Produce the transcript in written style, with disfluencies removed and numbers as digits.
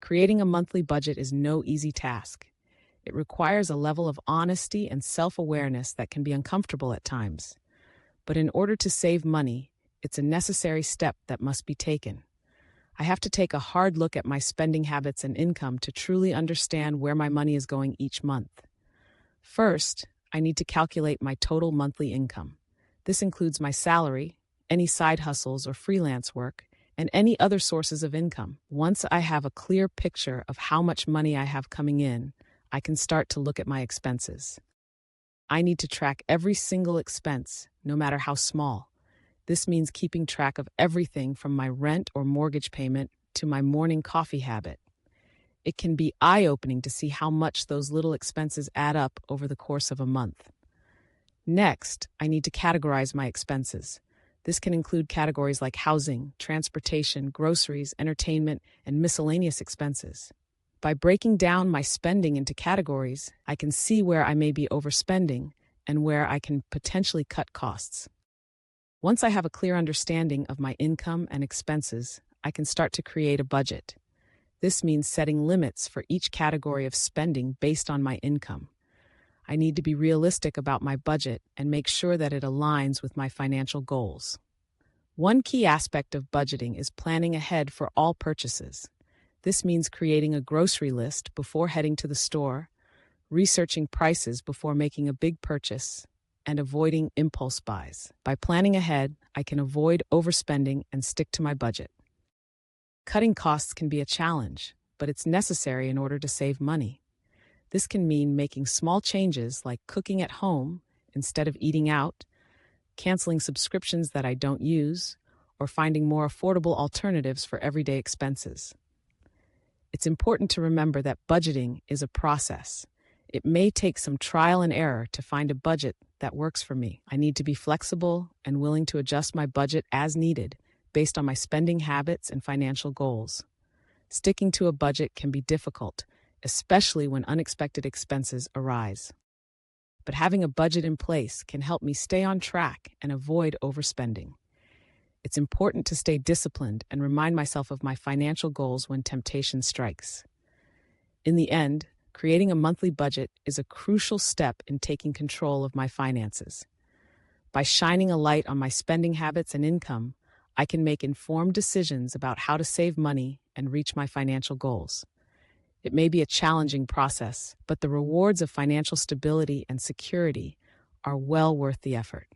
Creating a monthly budget is no easy task. It requires a level of honesty and self-awareness that can be uncomfortable at times. But in order to save money, it's a necessary step that must be taken. I have to take a hard look at my spending habits and income to truly understand where my money is going each month. First, I need to calculate my total monthly income. This includes my salary, any side hustles or freelance work, and any other sources of income. Once I have a clear picture of how much money I have coming in, I can start to look at my expenses. I need to track every single expense, no matter how small. This means keeping track of everything from my rent or mortgage payment to my morning coffee habit. It can be eye-opening to see how much those little expenses add up over the course of a month. Next, I need to categorize my expenses. This can include categories like housing, transportation, groceries, entertainment, and miscellaneous expenses. By breaking down my spending into categories, I can see where I may be overspending and where I can potentially cut costs. Once I have a clear understanding of my income and expenses, I can start to create a budget. This means setting limits for each category of spending based on my income. I need to be realistic about my budget and make sure that it aligns with my financial goals. One key aspect of budgeting is planning ahead for all purchases. This means creating a grocery list before heading to the store, researching prices before making a big purchase, and avoiding impulse buys. By planning ahead, I can avoid overspending and stick to my budget. Cutting costs can be a challenge, but it's necessary in order to save money. This can mean making small changes like cooking at home instead of eating out, canceling subscriptions that I don't use, or finding more affordable alternatives for everyday expenses. It's important to remember that budgeting is a process. It may take some trial and error to find a budget that works for me. I need to be flexible and willing to adjust my budget as needed based on my spending habits and financial goals. Sticking to a budget can be difficult, especially when unexpected expenses arise. But having a budget in place can help me stay on track and avoid overspending. It's important to stay disciplined and remind myself of my financial goals when temptation strikes. In the end, creating a monthly budget is a crucial step in taking control of my finances. By shining a light on my spending habits and income, I can make informed decisions about how to save money and reach my financial goals. It may be a challenging process, but the rewards of financial stability and security are well worth the effort.